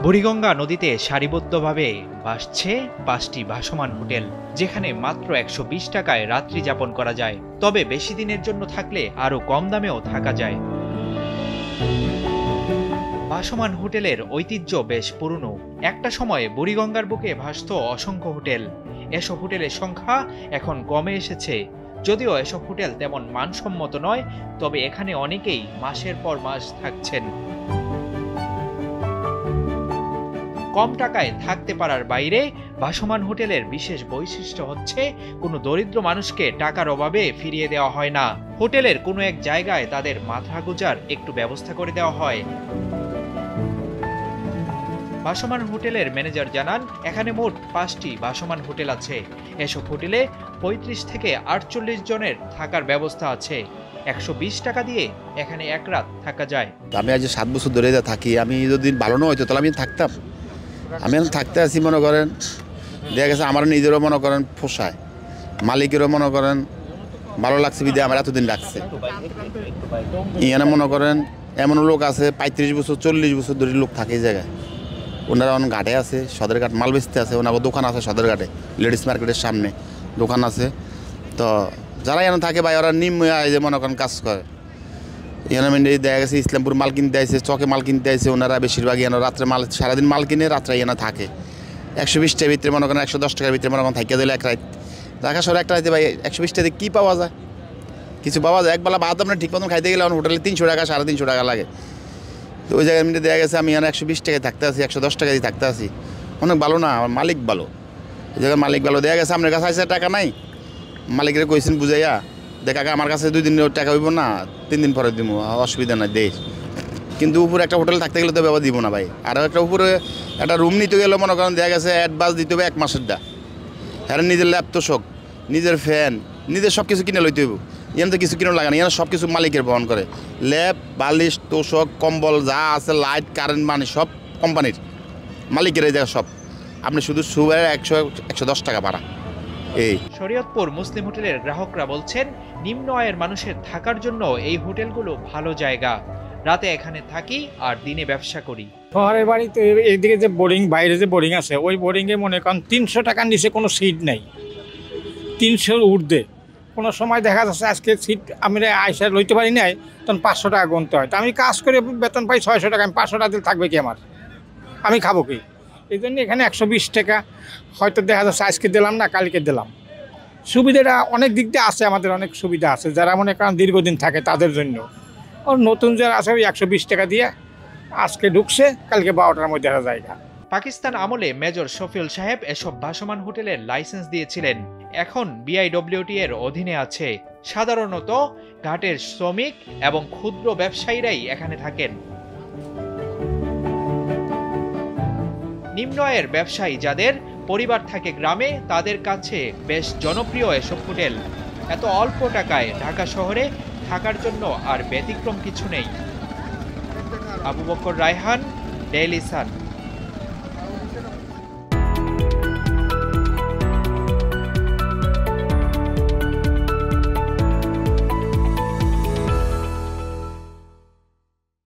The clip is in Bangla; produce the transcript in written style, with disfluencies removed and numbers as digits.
বুড়িগঙ্গা নদীতে সারিবদ্ধভাবে ভাসছে 5টি ভাসমান হোটেল, যেখানে মাত্র 120 টাকায় রাত্রি যাপন করা যায়। তবে বেশি দিনের জন্য থাকলে আরও কম দামেও থাকা যায়। ভাসমান হোটেলের ঐতিহ্য বেশ পুরনো। একটা সময়ে বুড়িগঙ্গার বুকে ভাসত অসংখ্য হোটেল। এসব হোটেলের সংখ্যা এখন কমে এসেছে। যদিও এসব হোটেল তেমন মানসম্মত নয়, তবে এখানে অনেকেই মাসের পর মাস থাকছেন। কম টাকায় থাকতে পারার বাইরে ভাসমান হোটেলের বিশেষ বৈশিষ্ট্য হচ্ছে কোনো দরিদ্র মানুষকে টাকার অভাবে ফিরিয়ে দেওয়া হয় না। হোটেলের কোনো এক জায়গায় তাদের মাথা গোঁজার একটু ব্যবস্থা করে দেওয়া হয়। ভাসমান হোটেলের ম্যানেজার জানান, এখানে মোট 5টি ভাসমান হোটেল আছে। এসব হোটেলে 35 থেকে 48 জনের থাকার ব্যবস্থা আছে। 120 টাকা দিয়ে এখানে এক রাত থাকা যায়। আমি আজ 7 বছর ধরে থাকি। আমি যদি ভালো না হইতো তাহলে আমি থাকতাম। আমি থাকতে আছি, মনে করেন দেখা গেছে আমার নিজেরও মনে করেন পোষায়, মালিকেরও মনে করেন ভালো লাগছে বিদে আমার এতদিন রাখছে। এখানে মনে করেন এমন লোক আছে 35 বছর 40 বছর ধরে লোক থাকে এই জায়গায়। ওনারা অনেক ঘাটে আছে, সদরঘাট মাল বেচতে আছে, ওনার দোকান আছে সদরঘাটে, লেডিস মার্কেটের সামনে দোকান আছে। তো যারা এখানে থাকে ভাই ওরা নিম্ন যে মনে করেন কাজ করে। এখানে দেখা গেছে ইসলামপুর মাল কিনতে আসে, চকে মাল কিনতে আসে, ওনারা বেশিরভাগ এখানে রাত্রে মাল সারাদিন মাল কিনে রাত্রে এখানে থাকে। 120 টাকার ভিতরে মনে করেন 110 টাকার ভিতরে মনে করেন থাকিয়ে দিলে এক রাত। ঢাকা শহরে একটা রাতে ভাই 120 টাকা কী পাওয়া যায়? কিছু পাওয়া যায়। একবেলা ভাত আপনার ঠিক মতন খাইতে গেলে হোটেলে 300 টাকা 350 টাকা লাগে। তো ওই জায়গায় মিলে দেখা গেছে আমি এখানে 120 টাকায় থাকতে আসি, 110 টাকা দিয়ে থাকতে আসি। অনেক ভালো না, আমার মালিক ভালো, এই জায়গায় মালিক ভালো। দেখা গেছে আপনার কাছে 1000 টাকা নাই, মালিকের কইছেন বুঝাইয়া দেখা আমার কাছে 2 দিন টাকা হইব না, 3 দিন পরে দিব, অসুবিধা নাই দেশ। কিন্তু উপরে একটা হোটেল থাকতে গেলে তো ব্যবহার দিব না ভাই। আর একটা উপরে একটা রুম নিতে গেলে মনে করেন দেখা গেছে অ্যাডভান্স দিতে হবে 1 মাসের দা। হ্যাঁ, নিজের ল্যাপ তোষক, নিজের ফ্যান, নিজের সব কিছু কিনে লইতে হইব। এখানে তো কিছু কিনে লাগে না, এখানে সব কিছু মালিকের বহন করে। ল্যাপ, বালিশ, তোষক, কম্বল যা আছে, লাইট, কারেন্ট, মানে সব কোম্পানির মালিকের এই জায়গা সব। আপনি শুধু সুবের 110 টাকা ভাড়া। এই শরীয়তপুর মুসলিম হোটেলের গ্রাহকরা বলছেন, নিম্ন আয়ের মানুষের থাকার জন্য এই হোটেলগুলো ভালো জায়গা। রাতে এখানে থাকি আর দিনে ব্যবসা করি। শহরের বাড়িতে এইদিকে যে বোরিং, বাইরে যে বোরিং আছে, ওই বোরিংয়ে মনে করেন 300 টাকার নিচে কোনো সিট নেই, 300 ঊর্ধ্বে। কোনো সময় দেখা যাচ্ছে আজকে সিট আমি আইসা লইতে পারি নাই, তখন 500 টাকা গুনতে হয়। তো আমি কাজ করে বেতন পাই 600 টাকা, আমি 500 টাকা দিলে থাকবে কি আমার? আমি খাবো কি? এই জন্য এখানে 120 টাকা হয়তো দেখা যাচ্ছে আজকে দিলাম না, কালকে দিলাম। সুবিধাটা অনেক দিক দিয়ে আছে, আমাদের অনেক সুবিধা আছে। যারা মনে করেন দীর্ঘদিন থাকে তাদের জন্য। ওর নতুন যারা আছে ওই 120 টাকা দিয়ে আজকে ঢুকছে, কালকে 12টার মধ্যে দেখা জায়গা। পাকিস্তান আমলে মেজর শফিউল সাহেব এসব ভাসমান হোটেলের লাইসেন্স দিয়েছিলেন। এখন বিআইডব্লিউটি এর অধীনে আছে। সাধারণত ঘাটের শ্রমিক এবং ক্ষুদ্র ব্যবসায়ীরাই এখানে থাকেন। নিম্ন আয়ের ব্যবসায়ী যাদের পরিবার থাকে গ্রামে, তাদের কাছে বেশ জনপ্রিয় এসব হোটেল। এত অল্প টাকায় ঢাকা শহরে থাকার জন্য আর ব্যতিক্রম কিছু নেই। Abu Bakr Raihan, Daily Sun.